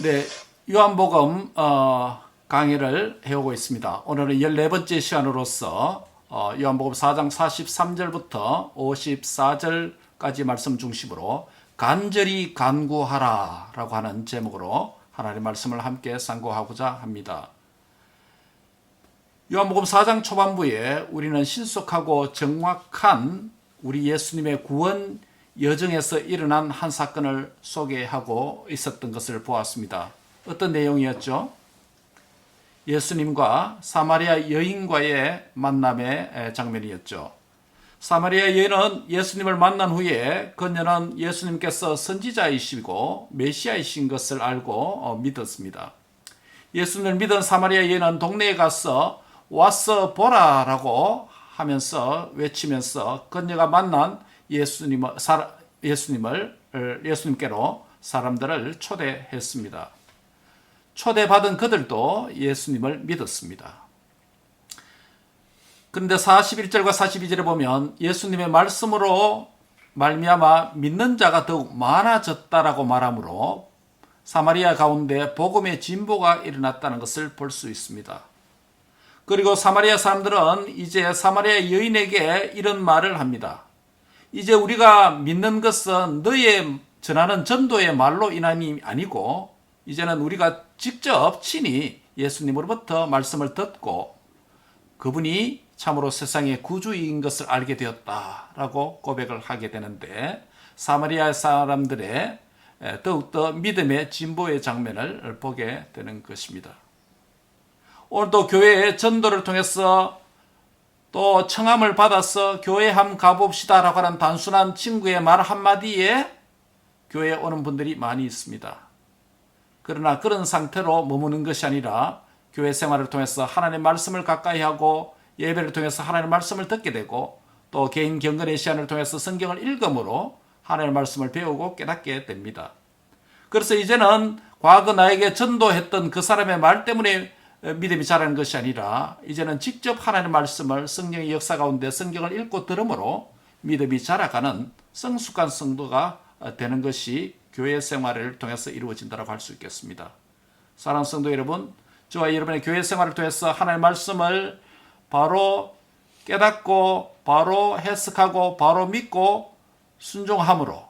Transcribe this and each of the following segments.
네, 요한복음 강의를 해오고 있습니다. 오늘은 14번째 시간으로서 요한복음 4장 43절부터 54절까지 말씀 중심으로 간절히 간구하라 라고 하는 제목으로 하나님의 말씀을 함께 상고하고자 합니다. 요한복음 4장 초반부에 우리는 신속하고 정확한 우리 예수님의 구원 여정에서 일어난 한 사건을 소개하고 있었던 것을 보았습니다. 어떤 내용이었죠? 예수님과 사마리아 여인과의 만남의 장면이었죠. 사마리아 여인은 예수님을 만난 후에 그녀는 예수님께서 선지자이시고 메시아이신 것을 알고 믿었습니다. 예수님을 믿은 사마리아 여인은 동네에 가서 와서 보라라고 하면서 외치면서 그녀가 만난 예수님께로 사람들을 초대했습니다. 초대받은 그들도 예수님을 믿었습니다. 그런데 41절과 42절에 보면 예수님의 말씀으로 말미암아 믿는 자가 더욱 많아졌다라고 말하므로 사마리아 가운데 복음의 진보가 일어났다는 것을 볼 수 있습니다. 그리고 사마리아 사람들은 이제 사마리아 여인에게 이런 말을 합니다. 이제 우리가 믿는 것은 너의 전하는 전도의 말로 인함이 아니고 이제는 우리가 직접 친히 예수님으로부터 말씀을 듣고 그분이 참으로 세상의 구주인 것을 알게 되었다라고 고백을 하게 되는데 사마리아 사람들의 더욱더 믿음의 진보의 장면을 보게 되는 것입니다. 오늘도 교회의 전도를 통해서 또 청함을 받아서 교회 한번 가봅시다 라고 하는 단순한 친구의 말 한마디에 교회에 오는 분들이 많이 있습니다. 그러나 그런 상태로 머무는 것이 아니라 교회 생활을 통해서 하나님의 말씀을 가까이 하고 예배를 통해서 하나님의 말씀을 듣게 되고 또 개인 경건의 시간을 통해서 성경을 읽음으로 하나님의 말씀을 배우고 깨닫게 됩니다. 그래서 이제는 과거 나에게 전도했던 그 사람의 말 때문에 믿음이 자라는 것이 아니라 이제는 직접 하나님의 말씀을 성령의 역사 가운데 성경을 읽고 들음으로 믿음이 자라가는 성숙한 성도가 되는 것이 교회 생활을 통해서 이루어진다고 할 수 있겠습니다. 사랑하는 성도 여러분, 저와 여러분의 교회 생활을 통해서 하나님의 말씀을 바로 깨닫고 바로 해석하고 바로 믿고 순종함으로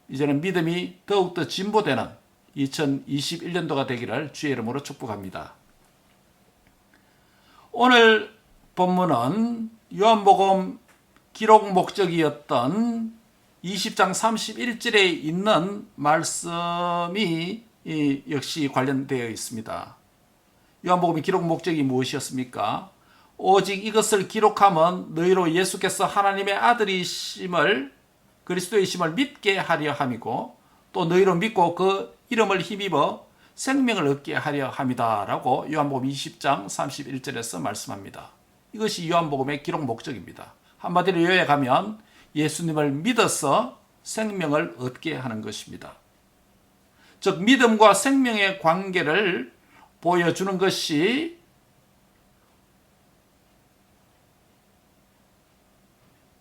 이제는 믿음이 더욱더 진보되는 2021년도가 되기를 주의 이름으로 축복합니다. 오늘 본문은 요한복음 기록 목적이었던 20장 31절에 있는 말씀이 역시 관련되어 있습니다. 요한복음의 기록 목적이 무엇이었습니까? 오직 이것을 기록하면 너희로 예수께서 하나님의 아들이심을 그리스도이심을 믿게 하려 함이고 또 너희로 믿고 그 이름을 힘입어 생명을 얻게 하려 함이다 라고 요한복음 20장 31절에서 말씀합니다. 이것이 요한복음의 기록 목적입니다. 한마디로 요약하면 예수님을 믿어서 생명을 얻게 하는 것입니다. 즉 믿음과 생명의 관계를 보여주는 것이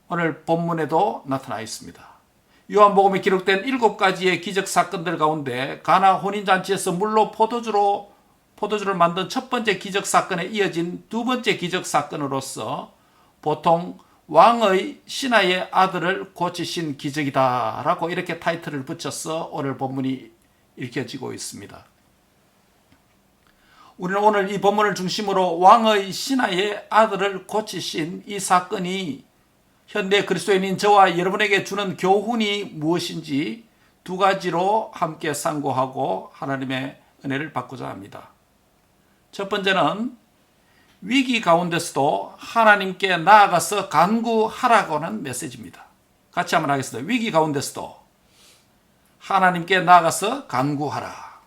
오늘 본문에도 나타나 있습니다. 요한복음에 기록된 7가지의 기적 사건들 가운데 가나 혼인잔치에서 물로 포도주를 만든 첫 번째 기적 사건에 이어진 두 번째 기적 사건으로서 보통 왕의 신하의 아들을 고치신 기적이다 라고 이렇게 타이틀을 붙여서 오늘 본문이 읽혀지고 있습니다. 우리는 오늘 이 본문을 중심으로 왕의 신하의 아들을 고치신 이 사건이 현대 그리스도인인 저와 여러분에게 주는 교훈이 무엇인지 두 가지로 함께 상고하고 하나님의 은혜를 받고자 합니다. 첫 번째는 위기 가운데서도 하나님께 나아가서 간구하라고 하는 메시지입니다. 같이 한번 하겠습니다. 위기 가운데서도 하나님께 나아가서 간구하라.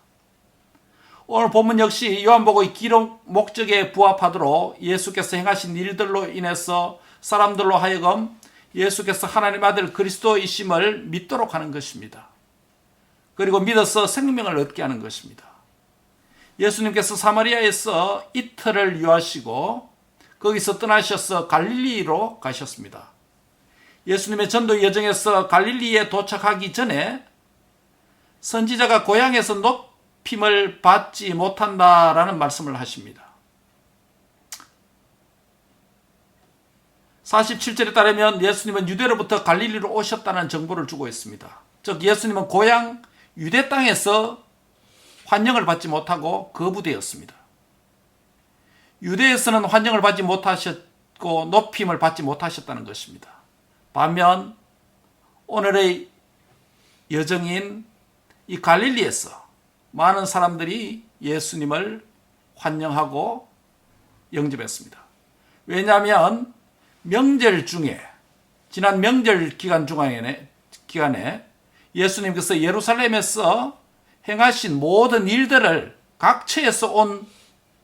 오늘 본문 역시 요한복음의 기록 목적에 부합하도록 예수께서 행하신 일들로 인해서 사람들로 하여금 예수께서 하나님 아들 그리스도이심을 믿도록 하는 것입니다. 그리고 믿어서 생명을 얻게 하는 것입니다. 예수님께서 사마리아에서 이틀을 유하시고 거기서 떠나셔서 갈릴리로 가셨습니다. 예수님의 전도 여정에서 갈릴리에 도착하기 전에 선지자가 고향에서 높임을 받지 못한다라는 말씀을 하십니다. 47절에 따르면 예수님은 유대로부터 갈릴리로 오셨다는 정보를 주고 있습니다. 즉 예수님은 고향 유대 땅에서 환영을 받지 못하고 거부되었습니다. 유대에서는 환영을 받지 못하셨고 높임을 받지 못하셨다는 것입니다. 반면 오늘의 여정인 이 갈릴리에서 많은 사람들이 예수님을 환영하고 영접했습니다. 왜냐하면 명절 중에 지난 명절 기간에 예수님께서 예루살렘에서 행하신 모든 일들을 각처에서 온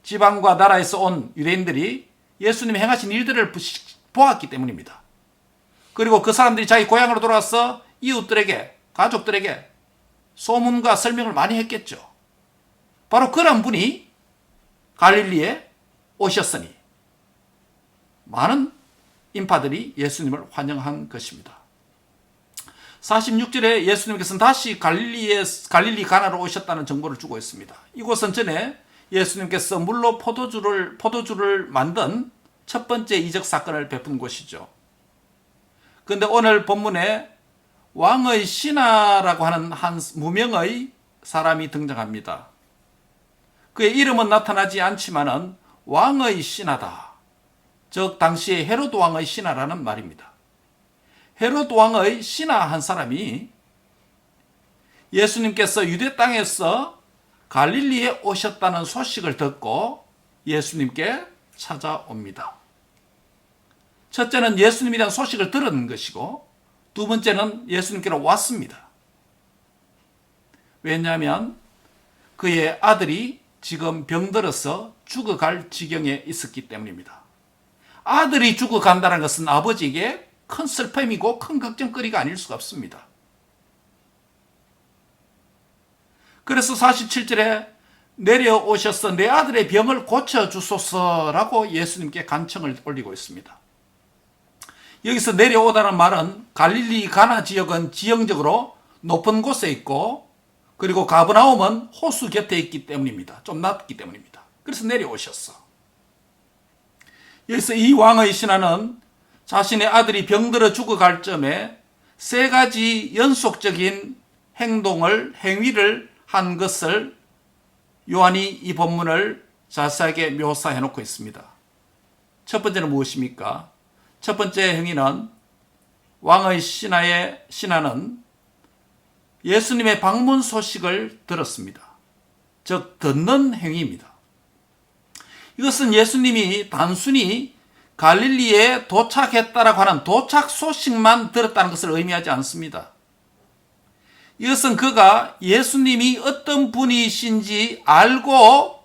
지방과 나라에서 온 유대인들이 예수님이 행하신 일들을 보았기 때문입니다. 그리고 그 사람들이 자기 고향으로 돌아와서 이웃들에게, 가족들에게 소문과 설명을 많이 했겠죠. 바로 그런 분이 갈릴리에 오셨으니 많은 인파들이 예수님을 환영한 것입니다. 46절에 예수님께서는 다시 갈릴리 가나로 오셨다는 정보를 주고 있습니다. 이곳은 전에 예수님께서 물로 포도주를 만든 첫 번째 이적 사건을 베푼 곳이죠. 그런데 오늘 본문에 왕의 신하라고 하는 한 무명의 사람이 등장합니다. 그의 이름은 나타나지 않지만은 왕의 신하다. 즉 당시에 헤로드 왕의 신하라는 말입니다. 헤로드 왕의 신하 한 사람이 예수님께서 유대 땅에서 갈릴리에 오셨다는 소식을 듣고 예수님께 찾아옵니다. 첫째는 예수님에 대한 소식을 들은 것이고 두 번째는 예수님께로 왔습니다. 왜냐하면 그의 아들이 지금 병들어서 죽어갈 지경에 있었기 때문입니다. 아들이 죽어간다는 것은 아버지에게 큰 슬픔이고 큰 걱정거리가 아닐 수가 없습니다. 그래서 47절에 내려오셔서 내 아들의 병을 고쳐주소서라고 예수님께 간청을 올리고 있습니다. 여기서 내려오다는 말은 갈릴리 가나 지역은 지형적으로 높은 곳에 있고 그리고 가버나움은 호수 곁에 있기 때문입니다. 좀 낮기 때문입니다. 그래서 내려오셨어. 여기서 이 왕의 신하는 자신의 아들이 병들어 죽어갈 점에 세 가지 연속적인 행위를 한 것을 요한이 이 본문을 자세하게 묘사해 놓고 있습니다. 첫 번째는 무엇입니까? 첫 번째 행위는 왕의 신하는 예수님의 방문 소식을 들었습니다. 즉 듣는 행위입니다. 이것은 예수님이 단순히 갈릴리에 도착했다라고 하는 도착 소식만 들었다는 것을 의미하지 않습니다. 이것은 그가 예수님이 어떤 분이신지 알고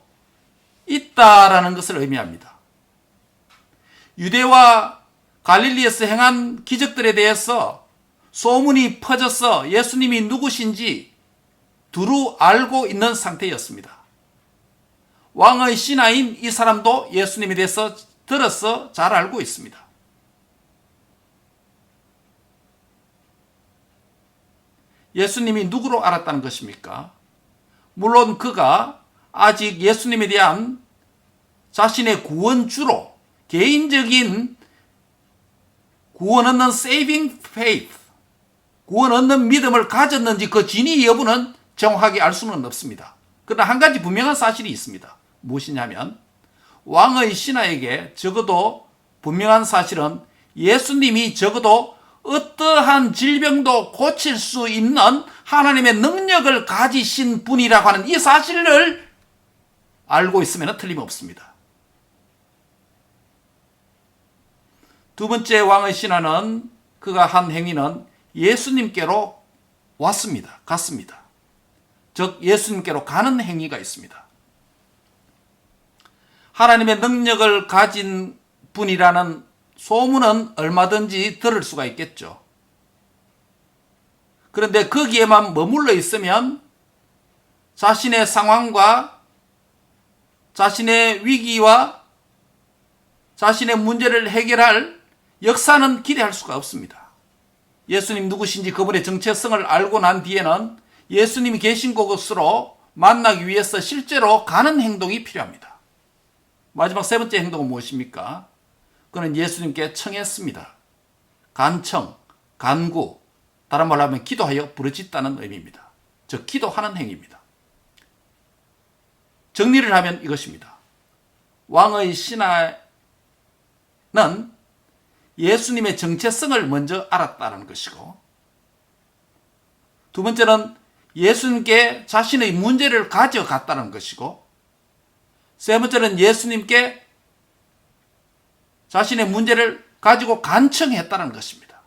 있다라는 것을 의미합니다. 유대와 갈릴리에서 행한 기적들에 대해서 소문이 퍼져서 예수님이 누구신지 두루 알고 있는 상태였습니다. 왕의 신하인 이 사람도 예수님에 대해서 들어서 잘 알고 있습니다. 예수님이 누구로 알았다는 것입니까? 물론 그가 아직 예수님에 대한 자신의 구원주로 개인적인 구원 얻는 saving faith, 구원 얻는 믿음을 가졌는지 그 진위 여부는 정확하게 알 수는 없습니다. 그러나 한 가지 분명한 사실이 있습니다. 무엇이냐면 왕의 신하에게 적어도 분명한 사실은 예수님이 적어도 어떠한 질병도 고칠 수 있는 하나님의 능력을 가지신 분이라고 하는 이 사실을 알고 있으면 틀림없습니다. 두 번째 왕의 신하는 그가 한 행위는 예수님께로 갔습니다. 즉 예수님께로 가는 행위가 있습니다. 하나님의 능력을 가진 분이라는 소문은 얼마든지 들을 수가 있겠죠. 그런데 거기에만 머물러 있으면 자신의 상황과 자신의 위기와 자신의 문제를 해결할 역사는 기대할 수가 없습니다. 예수님 누구신지 그분의 정체성을 알고 난 뒤에는 예수님이 계신 곳으로 만나기 위해서 실제로 가는 행동이 필요합니다. 마지막 세 번째 행동은 무엇입니까? 그는 예수님께 청했습니다. 간청, 간구, 다른 말로 하면 기도하여 부르짖다는 의미입니다. 즉 기도하는 행위입니다. 정리를 하면 이것입니다. 왕의 신하는 예수님의 정체성을 먼저 알았다는 것이고, 두 번째는 예수님께 자신의 문제를 가져갔다는 것이고, 세 번째는 예수님께 자신의 문제를 가지고 간청했다는 것입니다.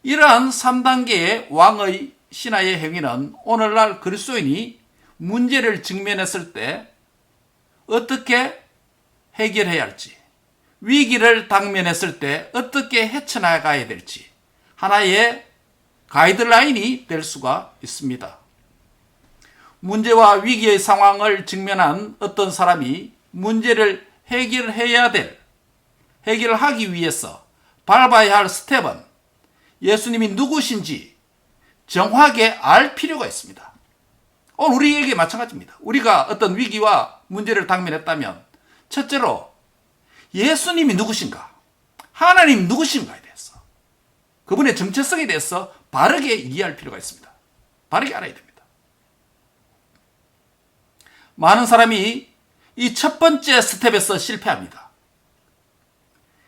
이러한 3단계의 왕의 신하의 행위는 오늘날 그리스도인이 문제를 직면했을 때 어떻게 해결해야 할지, 위기를 당면했을 때 어떻게 헤쳐나가야 될지 하나의 가이드라인이 될 수가 있습니다. 문제와 위기의 상황을 직면한 어떤 사람이 문제를 해결을 하기 위해서 밟아야 할 스텝은 예수님이 누구신지 정확하게 알 필요가 있습니다. 오늘 우리에게 마찬가지입니다. 우리가 어떤 위기와 문제를 당면했다면 첫째로 예수님이 누구신가, 하나님 누구신가에 대해서, 그분의 정체성에 대해서 바르게 이해할 필요가 있습니다. 바르게 알아야 됩니다. 많은 사람이 이 첫 번째 스텝에서 실패합니다.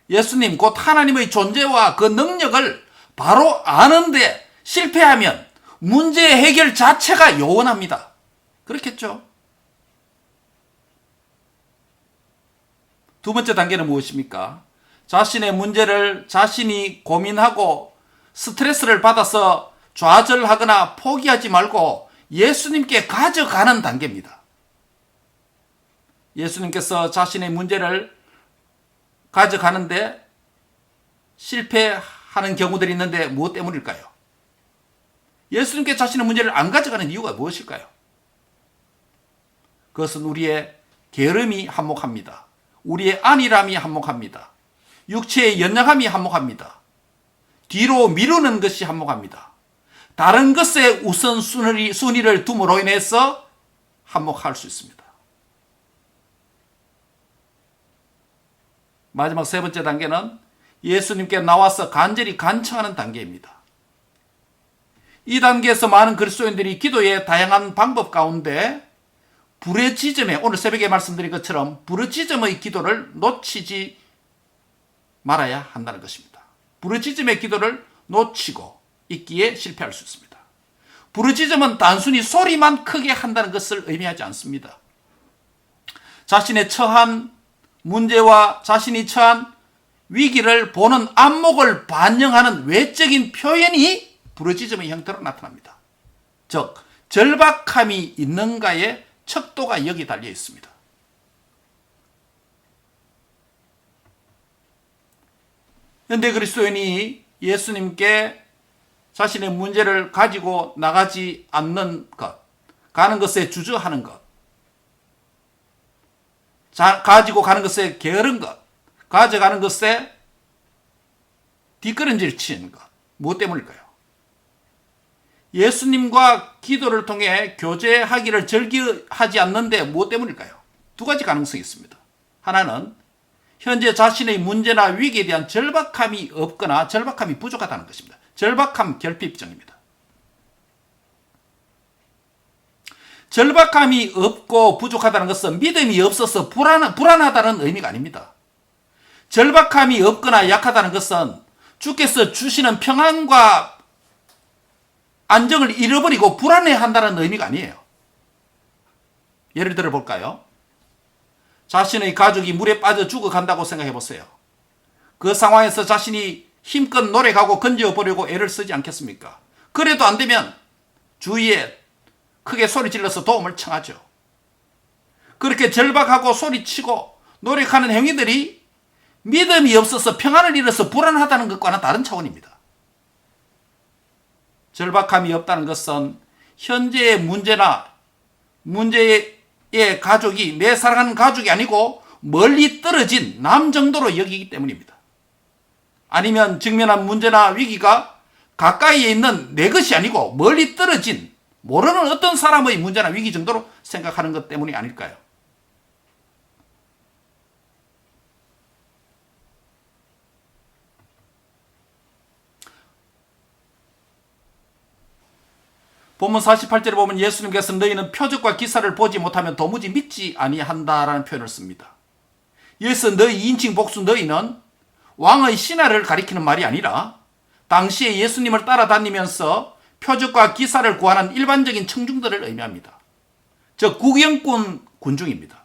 예수님 곧 하나님의 존재와 그 능력을 바로 아는데 실패하면 문제 해결 자체가 요원합니다. 그렇겠죠? 두 번째 단계는 무엇입니까? 자신의 문제를 자신이 고민하고 스트레스를 받아서 좌절하거나 포기하지 말고 예수님께 가져가는 단계입니다. 예수님께서 자신의 문제를 가져가는데 실패하는 경우들이 있는데 무엇 때문일까요? 예수님께 자신의 문제를 안 가져가는 이유가 무엇일까요? 그것은 우리의 게으름이 한몫합니다. 우리의 안일함이 한몫합니다. 육체의 연약함이 한몫합니다. 뒤로 미루는 것이 한몫합니다. 다른 것에 우선순위를 둠으로 인해서 한몫할 수 있습니다. 마지막 세 번째 단계는 예수님께 나와서 간절히 간청하는 단계입니다. 이 단계에서 많은 그리스도인들이 기도의 다양한 방법 가운데 부르짖음의, 오늘 새벽에 말씀드린 것처럼 부르짖음의 기도를 놓치지 말아야 한다는 것입니다. 부르짖음의 기도를 놓치고 있기에 실패할 수 있습니다. 부르짖음은 단순히 소리만 크게 한다는 것을 의미하지 않습니다. 자신의 처한 문제와 자신이 처한 위기를 보는 안목을 반영하는 외적인 표현이 부르짖음의 형태로 나타납니다. 즉 절박함이 있는가의 척도가 여기 달려 있습니다. 현대 그리스도인이 예수님께 자신의 문제를 가지고 나가지 않는 것, 가는 것에 주저하는 것, 가지고 가는 것에 게으른 것, 가져가는 것에 뒷걸음질 치는 것, 무엇 때문일까요? 예수님과 기도를 통해 교제하기를 즐겨하지 않는데 무엇 때문일까요? 두 가지 가능성이 있습니다. 하나는 현재 자신의 문제나 위기에 대한 절박함이 없거나 절박함이 부족하다는 것입니다. 절박함 결핍증입니다. 절박함이 없고 부족하다는 것은 믿음이 없어서 불안하다는 의미가 아닙니다. 절박함이 없거나 약하다는 것은 주께서 주시는 평안과 안정을 잃어버리고 불안해한다는 의미가 아니에요. 예를 들어 볼까요? 자신의 가족이 물에 빠져 죽어간다고 생각해 보세요. 그 상황에서 자신이 힘껏 노력하고 건져보려고 애를 쓰지 않겠습니까? 그래도 안 되면 주위에 크게 소리 질러서 도움을 청하죠. 그렇게 절박하고 소리치고 노력하는 행위들이 믿음이 없어서 평안을 잃어서 불안하다는 것과는 다른 차원입니다. 절박함이 없다는 것은 현재의 문제의 가족이 내 사랑하는 가족이 아니고 멀리 떨어진 남 정도로 여기기 때문입니다. 아니면 직면한 문제나 위기가 가까이에 있는 내 것이 아니고 멀리 떨어진 모르는 어떤 사람의 문제나 위기 정도로 생각하는 것 때문이 아닐까요? 본문 48절에 보면 예수님께서 너희는 표적과 기사를 보지 못하면 도무지 믿지 아니한다라는 표현을 씁니다. 여기서 너희 2인칭 복수 너희는 왕의 신하를 가리키는 말이 아니라 당시에 예수님을 따라다니면서 표적과 기사를 구하는 일반적인 청중들을 의미합니다. 즉 구경꾼 군중입니다.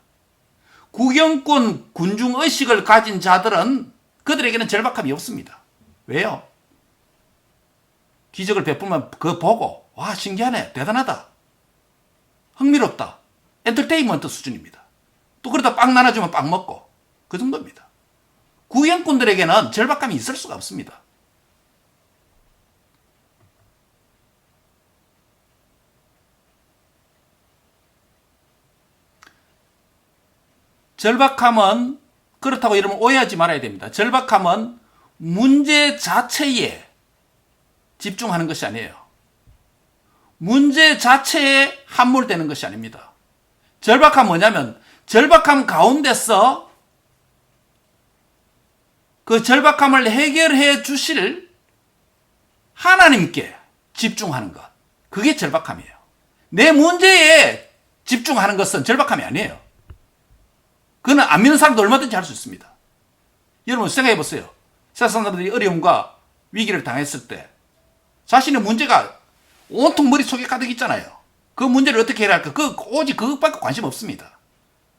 구경꾼 군중 의식을 가진 자들은 그들에게는 절박함이 없습니다. 왜요? 기적을 베풀면 그거 보고 와 신기하네 대단하다 흥미롭다 엔터테인먼트 수준입니다. 또 그러다 빵 나눠주면 빵 먹고 그 정도입니다. 구경꾼들에게는 절박감이 있을 수가 없습니다. 절박함은 그렇다고 여러분 오해하지 말아야 됩니다. 절박함은 문제 자체에 집중하는 것이 아니에요. 문제 자체에 함몰되는 것이 아닙니다. 절박함 뭐냐면 절박함 가운데서 그 절박함을 해결해 주실 하나님께 집중하는 것. 그게 절박함이에요. 내 문제에 집중하는 것은 절박함이 아니에요. 그거는 안 믿는 사람도 얼마든지 할 수 있습니다. 여러분 생각해 보세요. 세상 사람들이 어려움과 위기를 당했을 때 자신의 문제가 온통 머릿속에 가득 있잖아요. 그 문제를 어떻게 해결할까? 오직 그것밖에 관심 없습니다.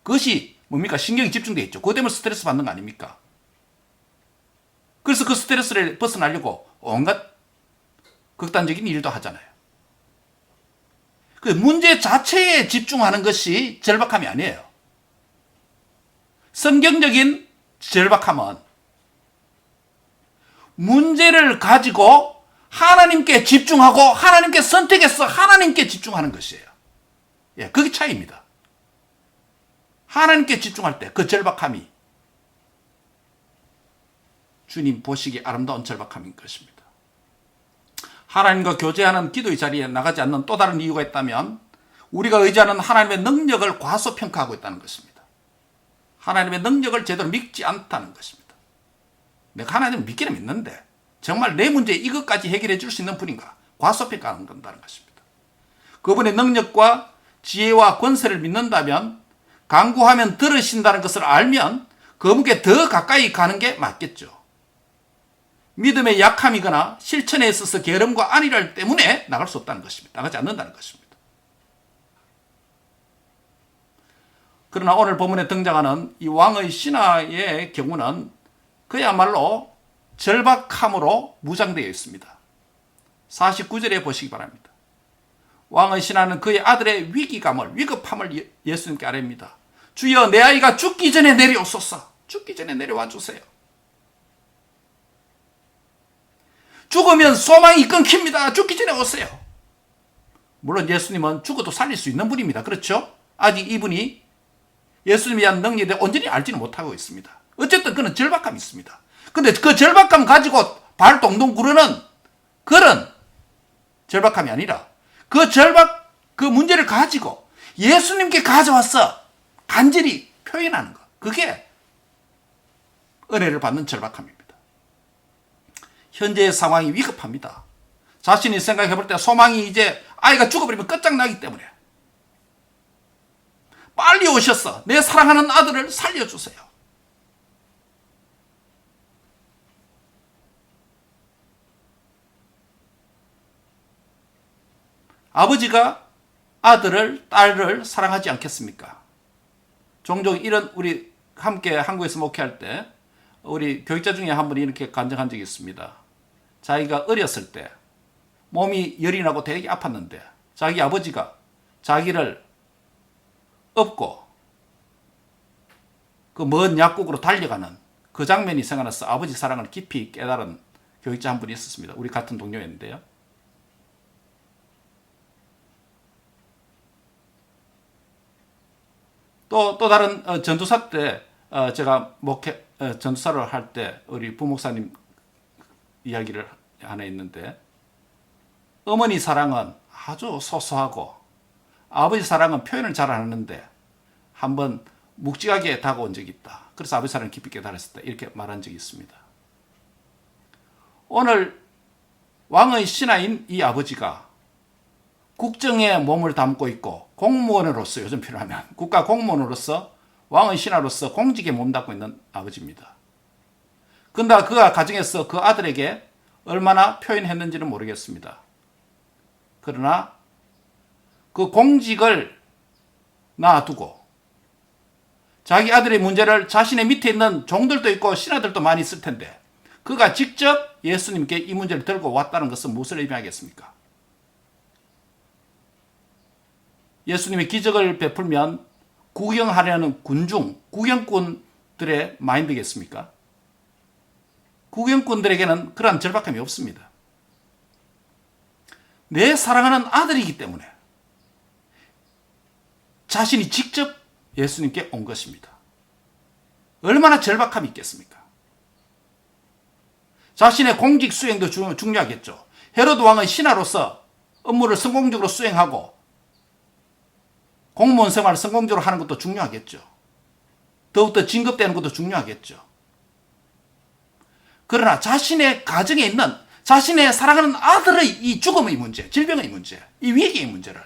그것이 뭡니까? 신경이 집중되어 있죠. 그것 때문에 스트레스 받는 거 아닙니까? 그래서 그 스트레스를 벗어나려고 온갖 극단적인 일도 하잖아요. 그 문제 자체에 집중하는 것이 절박함이 아니에요. 성경적인 절박함은 문제를 가지고 하나님께 집중하고 하나님께 선택해서 하나님께 집중하는 것이에요. 예, 그게 차이입니다. 하나님께 집중할 때 그 절박함이 주님 보시기에 아름다운 절박함인 것입니다. 하나님과 교제하는 기도의 자리에 나가지 않는 또 다른 이유가 있다면 우리가 의지하는 하나님의 능력을 과소평가하고 있다는 것입니다. 하나님의 능력을 제대로 믿지 않다는 것입니다. 내가 하나님을 믿기는 믿는데 정말 내 문제 이것까지 해결해 줄 수 있는 분인가? 과소평가하는 건다는 것입니다. 그분의 능력과 지혜와 권세를 믿는다면 간구하면 들으신다는 것을 알면 그분께 더 가까이 가는 게 맞겠죠. 믿음의 약함이거나 실천에 있어서 게으름과 안일할 때문에 나갈 수 없다는 것입니다. 나가지 않는다는 것입니다. 그러나 오늘 본문에 등장하는 이 왕의 신하의 경우는 그야말로 절박함으로 무장되어 있습니다. 49절에 보시기 바랍니다. 왕의 신하는 그의 아들의 위급함을 예수님께 아뢰입니다. 주여 내 아이가 죽기 전에 내려오소서. 죽기 전에 내려와 주세요. 죽으면 소망이 끊깁니다. 죽기 전에 오세요. 물론 예수님은 죽어도 살릴 수 있는 분입니다. 그렇죠? 아직 이분이 예수님에 대한 능력에 대해 온전히 알지는 못하고 있습니다. 어쨌든 그는 절박감이 있습니다. 근데 그 절박감 가지고 발 동동 구르는 그런 절박함이 아니라 그 문제를 가지고 예수님께 가져와서 간절히 표현하는 것. 그게 은혜를 받는 절박함입니다. 현재의 상황이 위급합니다. 자신이 생각해 볼 때 소망이 이제 아이가 죽어버리면 끝장나기 때문에 빨리 오셔서 내 사랑하는 아들을 살려주세요. 아버지가 아들을, 딸을 사랑하지 않겠습니까? 종종 이런 우리 함께 한국에서 목회할 때 우리 교육자 중에 한 분이 이렇게 간증한 적이 있습니다. 자기가 어렸을 때 몸이 열이 나고 되게 아팠는데 자기 아버지가 자기를 업고 그 먼 약국으로 달려가는 그 장면이 생각나서 아버지 사랑을 깊이 깨달은 교육자 한 분이 있었습니다. 우리 같은 동료였는데요. 또 다른 전도사 때 제가 전도사를 할 때 우리 부목사님 이야기를 하나 있는데 어머니 사랑은 아주 소소하고 아버지 사랑은 표현을 잘 안 하는데 한번 묵직하게 다가온 적이 있다. 그래서 아버지 사랑을 깊이 깨달았을 때 이렇게 말한 적이 있습니다. 오늘 왕의 신하인 이 아버지가 국정에 몸을 담고 있고 공무원으로서, 요즘 필요하면 국가 공무원으로서 왕의 신하로서 공직에 몸담고 있는 아버지입니다. 근데 그가 가정에서 그 아들에게 얼마나 표현했는지는 모르겠습니다. 그러나 그 공직을 놔두고 자기 아들의 문제를 자신의 밑에 있는 종들도 있고 신하들도 많이 있을 텐데 그가 직접 예수님께 이 문제를 들고 왔다는 것은 무엇을 의미하겠습니까? 예수님이 기적을 베풀면 구경하려는 군중, 구경꾼들의 마인드겠습니까? 구경꾼들에게는 그러한 절박함이 없습니다. 내 사랑하는 아들이기 때문에 자신이 직접 예수님께 온 것입니다. 얼마나 절박함이 있겠습니까? 자신의 공직 수행도 중요하겠죠. 헤로드 왕의 신하로서 업무를 성공적으로 수행하고 공무원 생활을 성공적으로 하는 것도 중요하겠죠. 더욱더 진급되는 것도 중요하겠죠. 그러나 자신의 가정에 있는 자신의 사랑하는 아들의 이 죽음의 문제, 질병의 문제, 이 위기의 문제를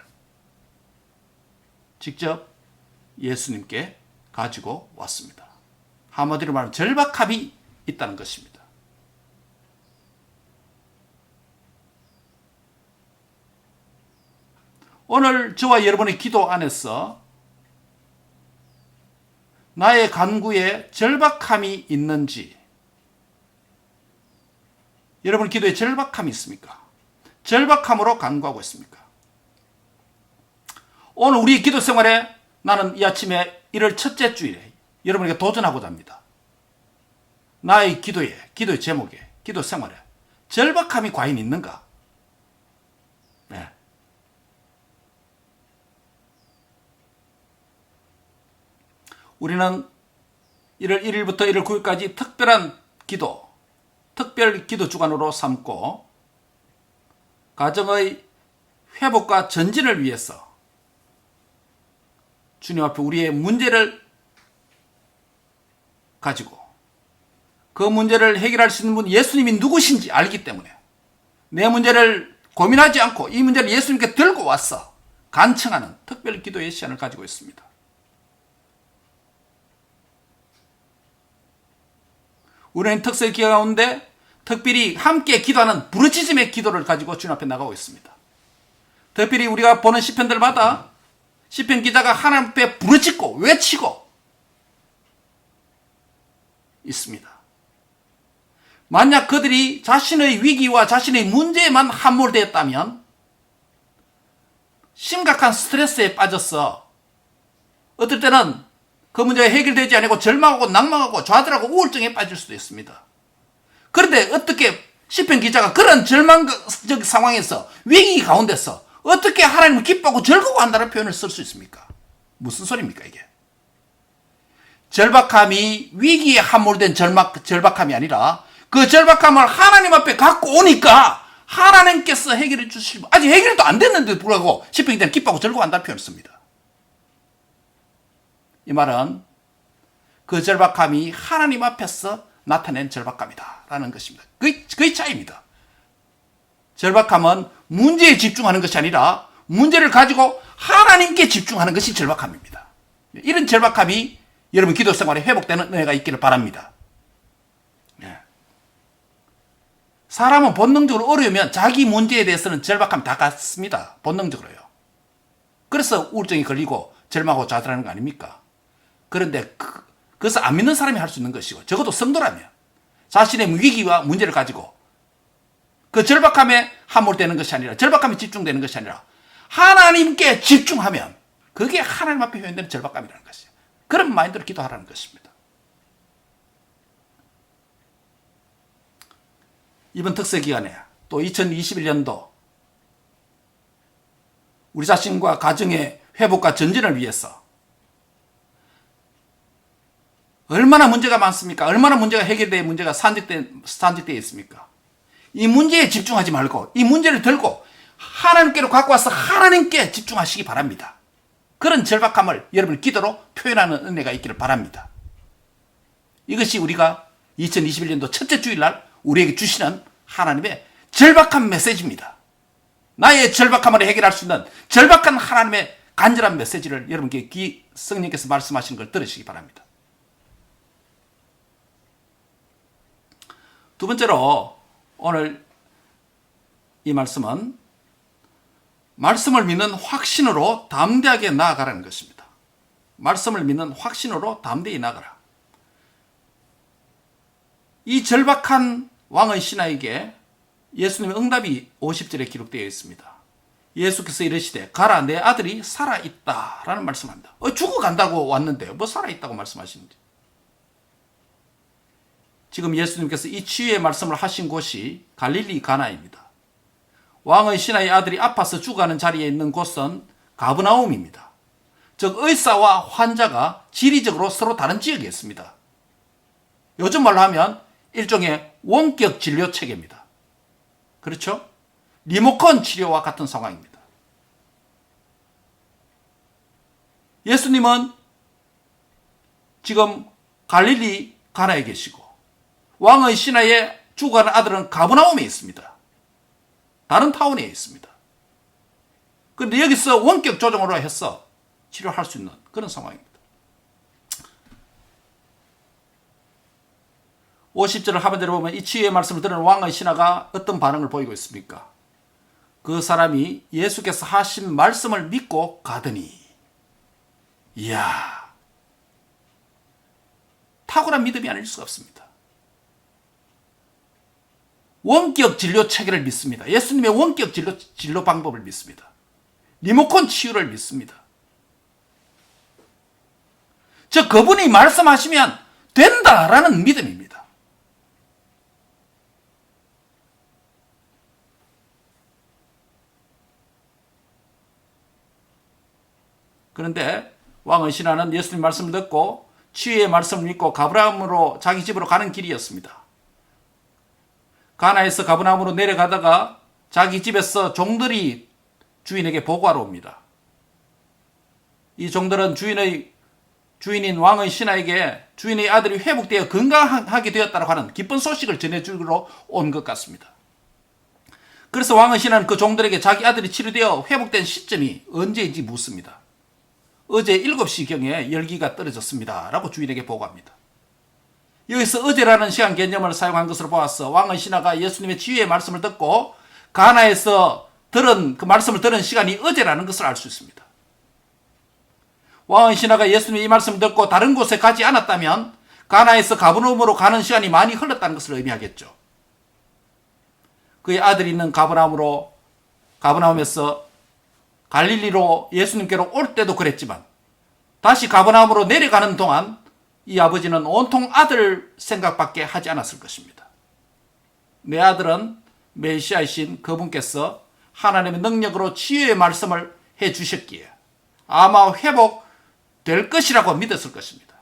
직접 예수님께 가지고 왔습니다. 한마디로 말하면 절박함이 있다는 것입니다. 오늘 저와 여러분의 기도 안에서 나의 간구에 절박함이 있는지, 여러분 기도에 절박함이 있습니까? 절박함으로 간구하고 있습니까? 오늘 우리 기도 생활에 나는 이 아침에 1월 첫째 주일에 여러분에게 도전하고자 합니다. 나의 기도의 제목에, 기도 생활에 절박함이 과연 있는가? 네. 우리는 1월 1일부터 1월 9일까지 특별 기도 주간으로 삼고 가정의 회복과 전진을 위해서 주님 앞에 우리의 문제를 가지고 그 문제를 해결할 수 있는 분 예수님이 누구신지 알기 때문에 내 문제를 고민하지 않고 이 문제를 예수님께 들고 와서 간청하는 특별 기도의 시간을 가지고 있습니다. 우리는 특설 기도 가운데 특별히 함께 기도하는 부르짖음의 기도를 가지고 주님 앞에 나가고 있습니다. 특별히 우리가 보는 시편들마다 시편 기자가 하나님 앞에 부르짖고 외치고 있습니다. 만약 그들이 자신의 위기와 자신의 문제에만 함몰되었다면 심각한 스트레스에 빠져서 어떨 때는 그 문제가 해결되지 않고 절망하고 낭망하고 좌절하고 우울증에 빠질 수도 있습니다. 그런데 어떻게 시편 기자가 그런 절망적 상황에서 위기 가운데서 어떻게 하나님을 기뻐하고 즐거워한다는 표현을 쓸 수 있습니까? 무슨 소리입니까 이게? 절박함이 위기에 함몰된 절박함이 아니라 그 절박함을 하나님 앞에 갖고 오니까 하나님께서 해결해 주시고 아직 해결도 안 됐는데도 불구하고 시편 기자는 기뻐하고 즐거워한다는 표현을 씁니다. 이 말은 그 절박함이 하나님 앞에서 나타낸 절박함이다라는 것입니다. 그의 차이입니다. 절박함은 문제에 집중하는 것이 아니라 문제를 가지고 하나님께 집중하는 것이 절박함입니다. 이런 절박함이 여러분 기도 생활에 회복되는 은혜가 있기를 바랍니다. 사람은 본능적으로 어려우면 자기 문제에 대해서는 절박함이 다 같습니다. 본능적으로요. 그래서 우울증이 걸리고 절망하고 좌절하는 거 아닙니까? 그런데 그것을 안 믿는 사람이 할 수 있는 것이고 적어도 성도라면 자신의 위기와 문제를 가지고 그 절박함에 함몰되는 것이 아니라 절박함에 집중되는 것이 아니라 하나님께 집중하면 그게 하나님 앞에 표현되는 절박감이라는 것이에요. 그런 마인드로 기도하라는 것입니다. 이번 특세 기간에 또 2021년도 우리 자신과 가정의 회복과 전진을 위해서 얼마나 문제가 많습니까? 얼마나 문제가 해결되어 문제가 산적되어 있습니까? 이 문제에 집중하지 말고 이 문제를 들고 하나님께로 갖고 와서 하나님께 집중하시기 바랍니다. 그런 절박함을 여러분 기도로 표현하는 은혜가 있기를 바랍니다. 이것이 우리가 2021년도 첫째 주일날 우리에게 주시는 하나님의 절박한 메시지입니다. 나의 절박함을 해결할 수 있는 절박한 하나님의 간절한 메시지를 여러분께 성령께서 말씀하시는 걸 들으시기 바랍니다. 두 번째로 오늘 이 말씀은 말씀을 믿는 확신으로 담대하게 나아가라는 것입니다. 말씀을 믿는 확신으로 담대히 나아가라. 이 절박한 왕의 신하에게 예수님의 응답이 50절에 기록되어 있습니다. 예수께서 이르시되 가라 내 아들이 살아있다 라는 말씀합니다. 죽어간다고 왔는데 뭐 살아있다고 말씀하시는지. 지금 예수님께서 이 치유의 말씀을 하신 곳이 갈릴리 가나입니다. 왕의 신하의 아들이 아파서 죽어가는 자리에 있는 곳은 가브나움입니다. 즉 의사와 환자가 지리적으로 서로 다른 지역에 있습니다. 요즘 말로 하면 일종의 원격 진료 체계입니다. 그렇죠? 리모컨 치료와 같은 상황입니다. 예수님은 지금 갈릴리 가나에 계시고 왕의 신하의 죽어가는 아들은 가브나움에 있습니다. 다른 타운에 있습니다. 그런데 여기서 원격 조정으로 해서 치료할 수 있는 그런 상황입니다. 50절을 하반절에 보면 이 치유의 말씀을 들은 왕의 신하가 어떤 반응을 보이고 있습니까? 그 사람이 예수께서 하신 말씀을 믿고 가더니 이야, 탁월한 믿음이 아닐 수가 없습니다. 원격 진료 체계를 믿습니다. 예수님의 원격 진료 방법을 믿습니다. 리모컨 치유를 믿습니다. 즉 그분이 말씀하시면 된다라는 믿음입니다. 그런데 왕의 신하는 예수님 말씀을 듣고 치유의 말씀을 믿고 가브나움으로 자기 집으로 가는 길이었습니다. 가나에서 가브나움으로 내려가다가 자기 집에서 종들이 주인에게 보고하러 옵니다. 이 종들은 주인인 왕의 신하에게 주인의 아들이 회복되어 건강하게 되었다고 하는 기쁜 소식을 전해주기로 온 것 같습니다. 그래서 왕의 신하는 그 종들에게 자기 아들이 치료되어 회복된 시점이 언제인지 묻습니다. 어제 7시경에 열기가 떨어졌습니다 라고 주인에게 보고합니다. 여기서 어제라는 시간 개념을 사용한 것으로 보아서 왕의 신하가 예수님의 치유의 말씀을 듣고 가나에서 들은 그 말씀을 들은 시간이 어제라는 것을 알 수 있습니다. 왕의 신하가 예수님의 이 말씀을 듣고 다른 곳에 가지 않았다면 가나에서 가브나움으로 가는 시간이 많이 흘렀다는 것을 의미하겠죠. 그의 아들이 있는 가브나움에서 갈릴리로 예수님께로 올 때도 그랬지만 다시 가브나움으로 내려가는 동안 이 아버지는 온통 아들 생각밖에 하지 않았을 것입니다. 내 아들은 메시아이신 그분께서 하나님의 능력으로 치유의 말씀을 해주셨기에 아마 회복될 것이라고 믿었을 것입니다.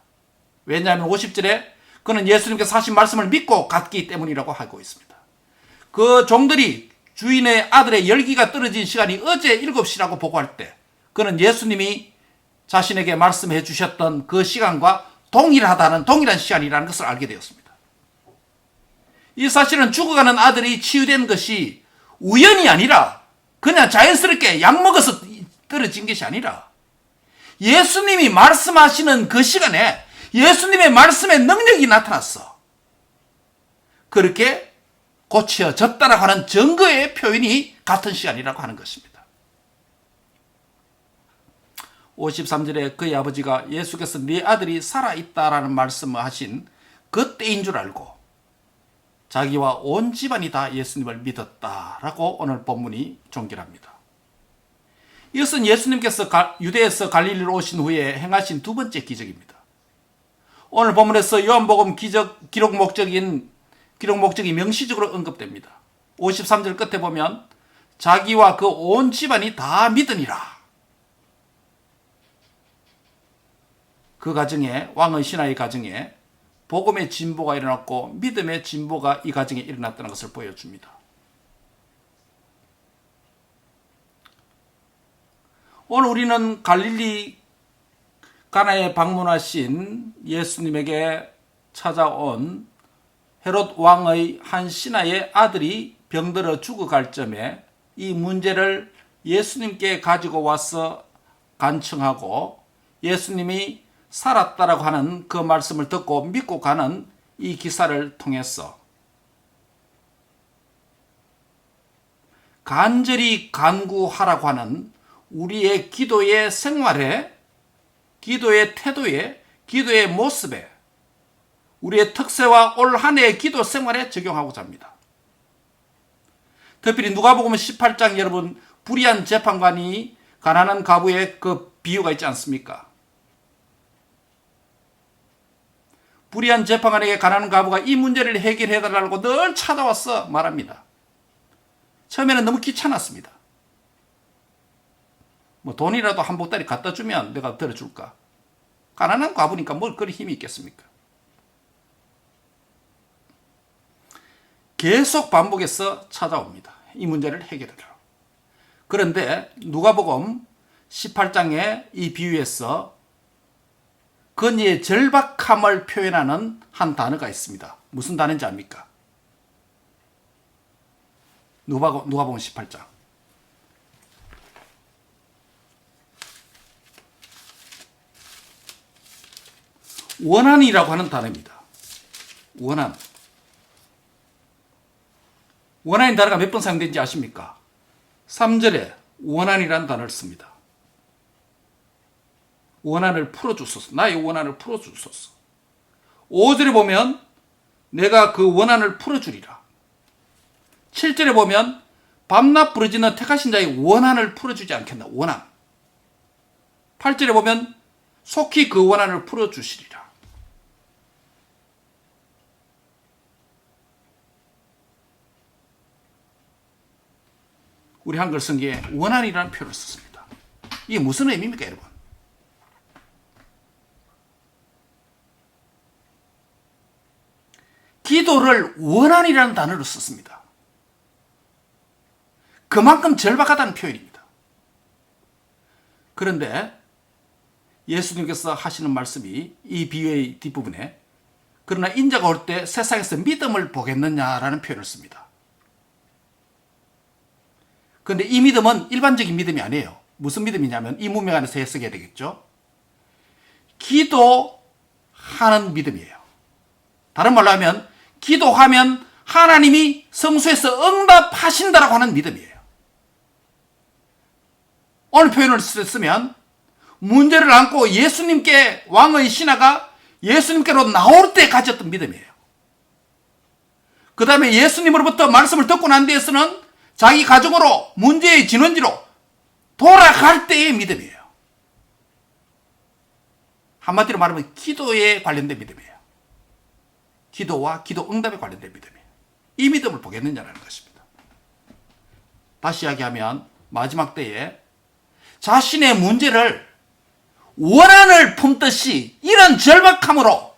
왜냐하면 50절에 그는 예수님께서 하신 말씀을 믿고 갔기 때문이라고 하고 있습니다. 그 종들이 주인의 아들의 열기가 떨어진 시간이 어제 7시라고 보고할 때 그는 예수님이 자신에게 말씀해 주셨던 그 시간과 동일한 시간이라는 것을 알게 되었습니다. 이 사실은 죽어가는 아들이 치유된 것이 우연이 아니라 그냥 자연스럽게 약 먹어서 떨어진 것이 아니라 예수님이 말씀하시는 그 시간에 예수님의 말씀의 능력이 나타났어. 그렇게 고쳐졌다라고 하는 증거의 표현이 같은 시간이라고 하는 것입니다. 53절에 그의 아버지가 예수께서 네 아들이 살아있다라는 말씀을 하신 그때인 줄 알고 자기와 온 집안이 다 예수님을 믿었다라고 오늘 본문이 종결합니다. 이것은 예수님께서 유대에서 갈릴리로 오신 후에 행하신 두 번째 기적입니다. 오늘 본문에서 요한복음 기록 목적이 명시적으로 언급됩니다. 53절 끝에 보면 자기와 그 온 집안이 다 믿으니라. 그 가정에 왕의 신하의 가정에 복음의 진보가 일어났고 믿음의 진보가 이 가정에 일어났다는 것을 보여줍니다. 오늘 우리는 갈릴리 가나에 방문하신 예수님에게 찾아온 헤롯 왕의 한 신하의 아들이 병들어 죽어갈 점에 이 문제를 예수님께 가지고 와서 간청하고 예수님이 살았다라고 하는 그 말씀을 듣고 믿고 가는 이 기사를 통해서 간절히 간구하라고 하는 우리의 기도의 생활에, 기도의 태도에, 기도의 모습에, 우리의 특세와 올 한 해의 기도 생활에 적용하고자 합니다. 특별히 누가복음 18장 여러분 불의한 재판관이 가난한 과부의 그 비유가 있지 않습니까? 불의한 재판관에게 가난한 과부가 이 문제를 해결해달라고 늘 찾아와서 말합니다. 처음에는 너무 귀찮았습니다. 뭐 돈이라도 한 보따리 갖다 주면 내가 들어줄까? 가난한 과부니까 뭘 그리 힘이 있겠습니까? 계속 반복해서 찾아옵니다. 이 문제를 해결하라. 그런데 누가복음 18장의 이 비유에서 그녀의 절박함을 표현하는 한 단어가 있습니다. 무슨 단어인지 압니까? 누가복음 18장. 원한이라고 하는 단어입니다. 원한. 원한인 단어가 몇 번 사용된지 아십니까? 3절에 원한이라는 단어를 씁니다. 원한을 풀어주소서. 나의 원한을 풀어주소서. 5절에 보면 내가 그 원한을 풀어주리라. 7절에 보면 밤낮 부르짖는 택하신 자의 원한을 풀어주지 않겠나. 원한. 8절에 보면 속히 그 원한을 풀어주시리라. 우리 한글 성경에 원한이라는 표현을 썼습니다. 이게 무슨 의미입니까, 여러분? 기도를 원한이라는 단어로 썼습니다. 그만큼 절박하다는 표현입니다. 그런데 예수님께서 하시는 말씀이 이 비유의 뒷부분에 그러나 인자가 올 때 세상에서 믿음을 보겠느냐라는 표현을 씁니다. 그런데 이 믿음은 일반적인 믿음이 아니에요. 무슨 믿음이냐면 이 문맥 안에서 해석해야 되겠죠. 기도하는 믿음이에요. 다른 말로 하면 기도하면 하나님이 성수에서 응답하신다라고 하는 믿음이에요. 오늘 표현을 쓰면 문제를 안고 예수님께 왕의 신하가 예수님께로 나올 때 가졌던 믿음이에요. 그 다음에 예수님으로부터 말씀을 듣고 난 뒤에서는 자기 가정으로 문제의 진원지로 돌아갈 때의 믿음이에요. 한마디로 말하면 기도에 관련된 믿음이에요. 기도와 기도 응답에 관련된 믿음이에요. 이 믿음을 보겠느냐라는 것입니다. 다시 이야기하면 마지막 때에 자신의 문제를 원한을 품듯이 이런 절박함으로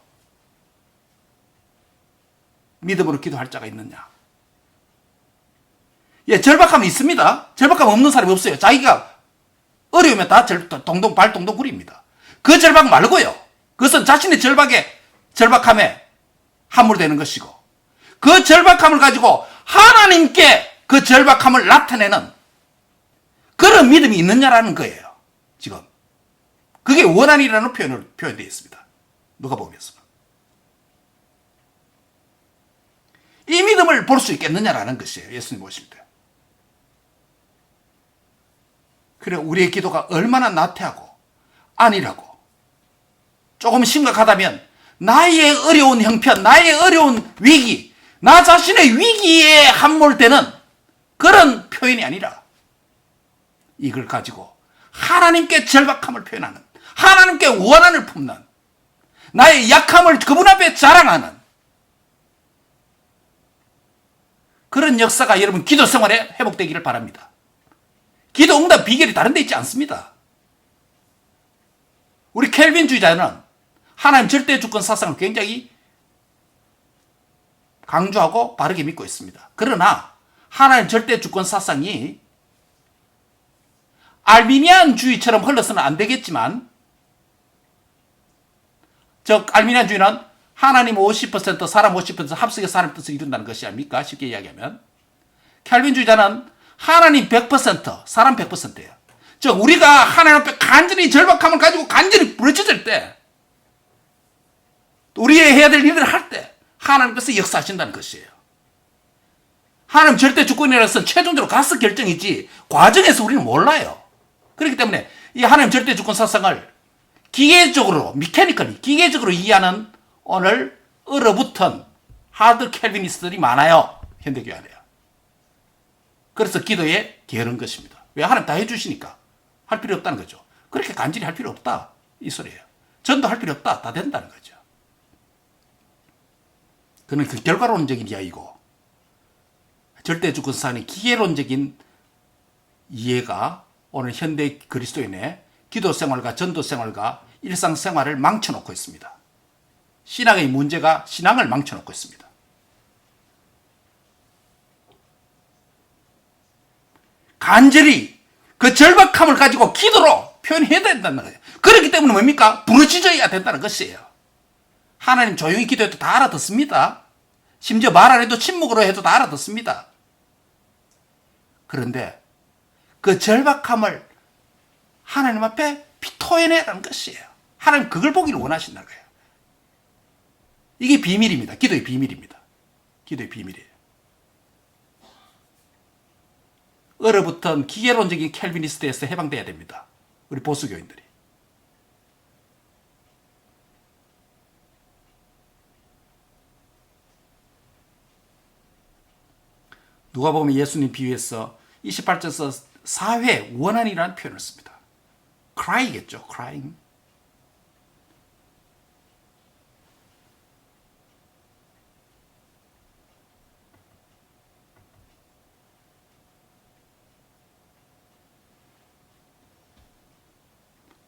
믿음으로 기도할 자가 있느냐. 예, 절박함이 있습니다. 절박함 없는 사람이 없어요. 자기가 어려우면 다 발 동동 구립니다. 그 절박 말고요. 그것은 자신의 절박함에 함몰되는 것이고 그 절박함을 가지고 하나님께 그 절박함을 나타내는 그런 믿음이 있느냐라는 거예요. 지금. 그게 원한이라는 표현되어 있습니다. 누가복음에서는. 이 믿음을 볼 수 있겠느냐라는 것이에요. 예수님 오실 때. 그래, 우리의 기도가 얼마나 나태하고 아니라고 조금 심각하다면 나의 어려운 형편, 나의 어려운 위기, 나 자신의 위기에 함몰되는 그런 표현이 아니라 이걸 가지고 하나님께 절박함을 표현하는, 하나님께 원한을 품는, 나의 약함을 그분 앞에 자랑하는 그런 역사가 여러분 기도 생활에 회복되기를 바랍니다. 기도 응답 비결이 다른 데 있지 않습니다. 우리 켈빈주의자는 하나님 절대 주권 사상을 굉장히 강조하고 바르게 믿고 있습니다. 그러나 하나님 절대 주권 사상이 알미니안주의처럼 흘러서는 안 되겠지만, 즉 알미니안주의는 하나님 50%, 사람 50% 합석해서 하나님 뜻을 이룬다는 것이 아닙니까? 쉽게 이야기하면. 캘빈주의자는 하나님 100%, 사람 100%예요. 즉 우리가 하나님 앞에 간절히 절박함을 가지고 간절히 부르짖을 때, 우리의 해야 될 일을 할 때 하나님께서 역사하신다는 것이에요. 하나님 절대 주권이라서 최종적으로 가서 결정이지 과정에서 우리는 몰라요. 그렇기 때문에 이 하나님 절대 주권 사상을 기계적으로, 미케니컬리, 기계적으로 이해하는 오늘 얼어붙은 하드 캘비니스트들이 많아요. 현대교회 안에요. 그래서 기도에 게으른 것입니다. 왜? 하나님 다 해주시니까. 할 필요 없다는 거죠. 그렇게 간절히 할 필요 없다. 이 소리예요. 전도 할 필요 없다. 다 된다는 거죠. 그는 그 결과론적인 이야기고, 절대 주권 사상의 기계론적인 이해가 오늘 현대 그리스도인의 기도 생활과 전도 생활과 일상 생활을 망쳐놓고 있습니다. 신앙의 문제가 신앙을 망쳐놓고 있습니다. 간절히 그 절박함을 가지고 기도로 표현해야 된다는 거예요. 그렇기 때문에 뭡니까? 부르짖어야 된다는 것이에요. 하나님 조용히 기도해도 다 알아듣습니다. 심지어 말 안 해도 침묵으로 해도 다 알아듣습니다. 그런데 그 절박함을 하나님 앞에 토해내라는 것이에요. 하나님 그걸 보기를 원하신다는 거예요. 이게 비밀입니다. 기도의 비밀입니다. 기도의 비밀이에요. 얼어붙은 기계론적인 캘비니스트에서 해방돼야 됩니다. 우리 보수교인들이. 누가복음 예수님 비유에서 28절에서 사회 원한이라는 표현을 씁니다. cry겠죠. crying.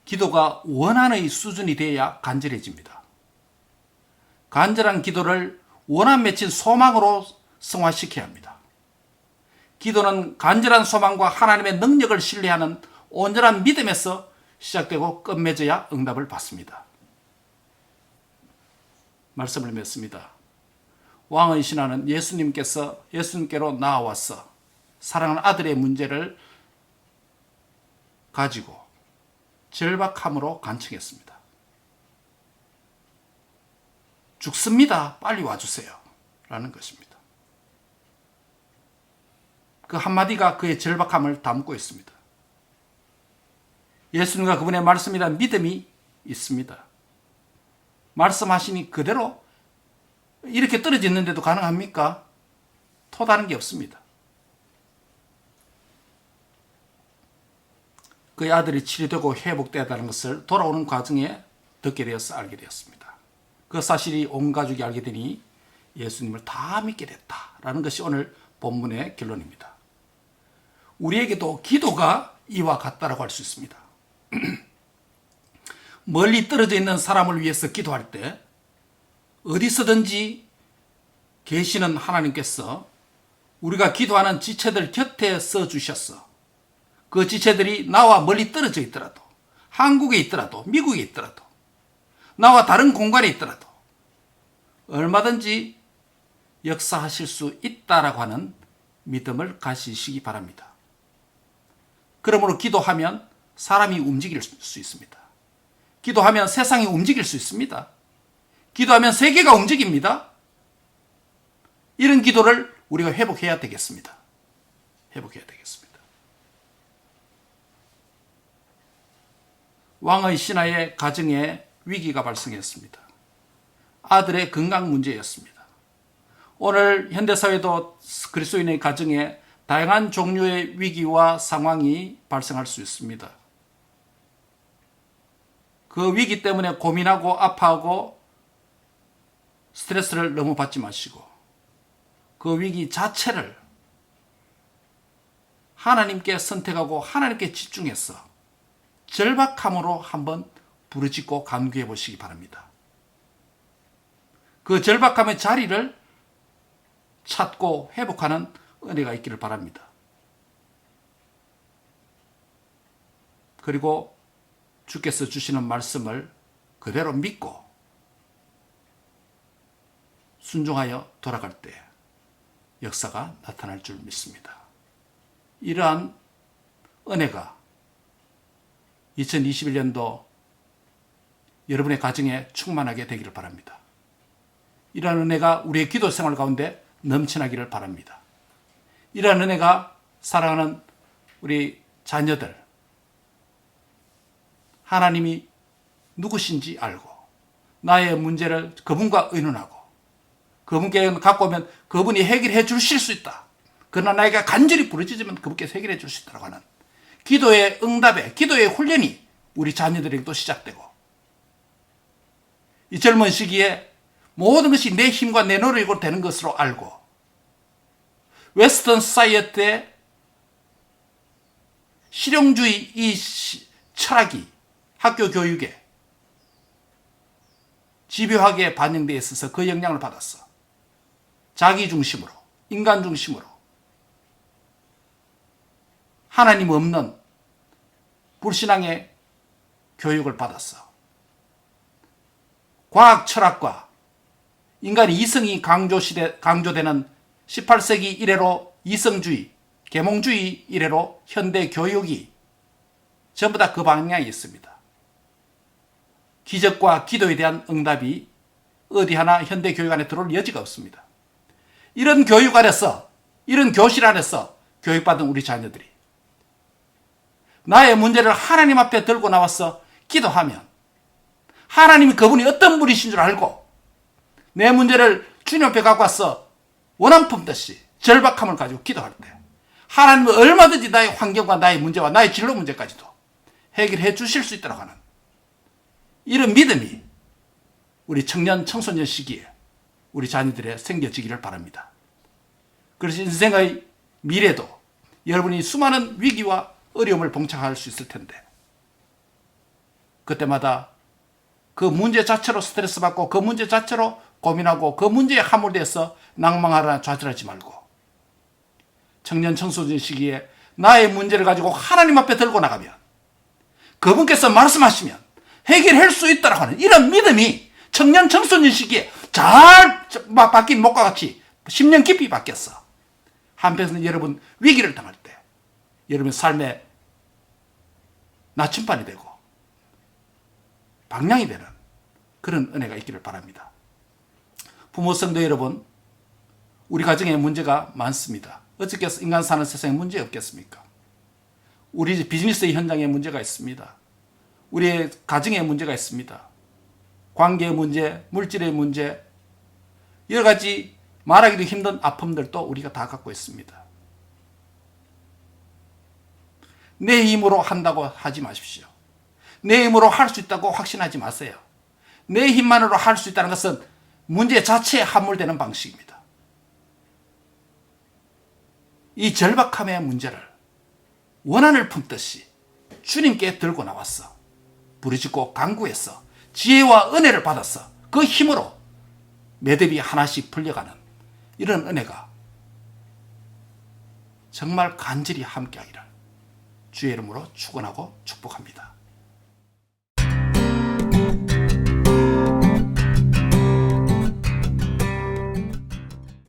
기도가 원한의 수준이 돼야 간절해집니다. 간절한 기도를 원한 맺힌 소망으로 승화시켜야 합니다. 기도는 간절한 소망과 하나님의 능력을 신뢰하는 온전한 믿음에서 시작되고 끝맺어야 응답을 받습니다. 말씀을 맺습니다. 왕의 신하는 예수님께로 나와서 사랑하는 아들의 문제를 가지고 절박함으로 간청했습니다. 죽습니다. 빨리 와주세요. 라는 것입니다. 그 한마디가 그의 절박함을 담고 있습니다. 예수님과 그분의 말씀이란 믿음이 있습니다. 말씀하시니 그대로 이렇게 떨어졌는데도 가능합니까? 또 다른 게 없습니다. 그의 아들이 치료되고 회복되었다는 것을 돌아오는 과정에 듣게 되어서 알게 되었습니다. 그 사실이 온 가족이 알게 되니 예수님을 다 믿게 됐다라는 것이 오늘 본문의 결론입니다. 우리에게도 기도가 이와 같다라고 할 수 있습니다. 멀리 떨어져 있는 사람을 위해서 기도할 때 어디서든지 계시는 하나님께서 우리가 기도하는 지체들 곁에 써주셔서 그 지체들이 나와 멀리 떨어져 있더라도, 한국에 있더라도, 미국에 있더라도, 나와 다른 공간에 있더라도 얼마든지 역사하실 수 있다라고 하는 믿음을 가지시기 바랍니다. 그러므로 기도하면 사람이 움직일 수 있습니다. 기도하면 세상이 움직일 수 있습니다. 기도하면 세계가 움직입니다. 이런 기도를 우리가 회복해야 되겠습니다. 회복해야 되겠습니다. 왕의 신하의 가정에 위기가 발생했습니다. 아들의 건강 문제였습니다. 오늘 현대사회도 그리스도인의 가정에 다양한 종류의 위기와 상황이 발생할 수 있습니다. 그 위기 때문에 고민하고 아파하고 스트레스를 너무 받지 마시고 그 위기 자체를 하나님께 선택하고 하나님께 집중해서 절박함으로 한번 부르짖고 간구해 보시기 바랍니다. 그 절박함의 자리를 찾고 회복하는 은혜가 있기를 바랍니다. 그리고 주께서 주시는 말씀을 그대로 믿고 순종하여 돌아갈 때 역사가 나타날 줄 믿습니다. 이러한 은혜가 2021년도 여러분의 가정에 충만하게 되기를 바랍니다. 이러한 은혜가 우리의 기도 생활 가운데 넘쳐나기를 바랍니다. 이러한 은혜가 사랑하는 우리 자녀들, 하나님이 누구신지 알고 나의 문제를 그분과 의논하고 그분께 갖고 오면 그분이 해결해 주실 수 있다. 그러나 나에게 간절히 부르짖으면 그분께서 해결해 줄 수 있다고 하는 기도의 응답에, 기도의 훈련이 우리 자녀들에게도 시작되고, 이 젊은 시기에 모든 것이 내 힘과 내 노력으로 되는 것으로 알고 웨스턴 사이어티의 실용주의 이 철학이 학교 교육에 집요하게 반영되어 있어서 그 영향을 받았어. 자기 중심으로, 인간 중심으로, 하나님 없는 불신앙의 교육을 받았어. 과학 철학과 인간의 이성이 강조되는 18세기 이래로 이성주의, 계몽주의 이래로 현대 교육이 전부 다 그 방향에 있습니다. 기적과 기도에 대한 응답이 어디 하나 현대 교육 안에 들어올 여지가 없습니다. 이런 교육 안에서, 이런 교실 안에서 교육받은 우리 자녀들이 나의 문제를 하나님 앞에 들고 나와서 기도하면 하나님이 그분이 어떤 분이신 줄 알고 내 문제를 주님 앞에 갖고 와서 원한 품듯이 절박함을 가지고 기도할 때 하나님은 얼마든지 나의 환경과 나의 문제와 나의 진로 문제까지도 해결해 주실 수 있도록 하는 이런 믿음이 우리 청년 청소년 시기에 우리 자녀들에 생겨지기를 바랍니다. 그래서 인생의 미래도 여러분이 수많은 위기와 어려움을 봉착할 수 있을 텐데 그때마다 그 문제 자체로 스트레스 받고 그 문제 자체로 고민하고 그 문제에 함몰돼서 낭망하거나 좌절하지 말고 청년 청소년 시기에 나의 문제를 가지고 하나님 앞에 들고 나가면 그분께서 말씀하시면 해결할 수 있다라고 하는 이런 믿음이 청년 청소년 시기에 잘 바뀐 목과 같이 10년 깊이 바뀌었어. 한편에서는 여러분 위기를 당할 때 여러분 삶의 나침반이 되고 방향이 되는 그런 은혜가 있기를 바랍니다. 부모 성도 여러분, 우리 가정에 문제가 많습니다. 어떻게 인간 사는 세상에 문제 없겠습니까? 우리 비즈니스의 현장에 문제가 있습니다. 우리의 가정에 문제가 있습니다. 관계의 문제, 물질의 문제, 여러 가지 말하기도 힘든 아픔들도 우리가 다 갖고 있습니다. 내 힘으로 한다고 하지 마십시오. 내 힘으로 할 수 있다고 확신하지 마세요. 내 힘만으로 할 수 있다는 것은 문제 자체에 함몰되는 방식입니다. 이 절박함의 문제를 원한을 품듯이 주님께 들고 나왔어. 부르짖고 간구했어. 지혜와 은혜를 받았어. 그 힘으로 매듭이 하나씩 풀려가는 이런 은혜가 정말 간절히 함께하기를 주의 이름으로 축원하고 축복합니다.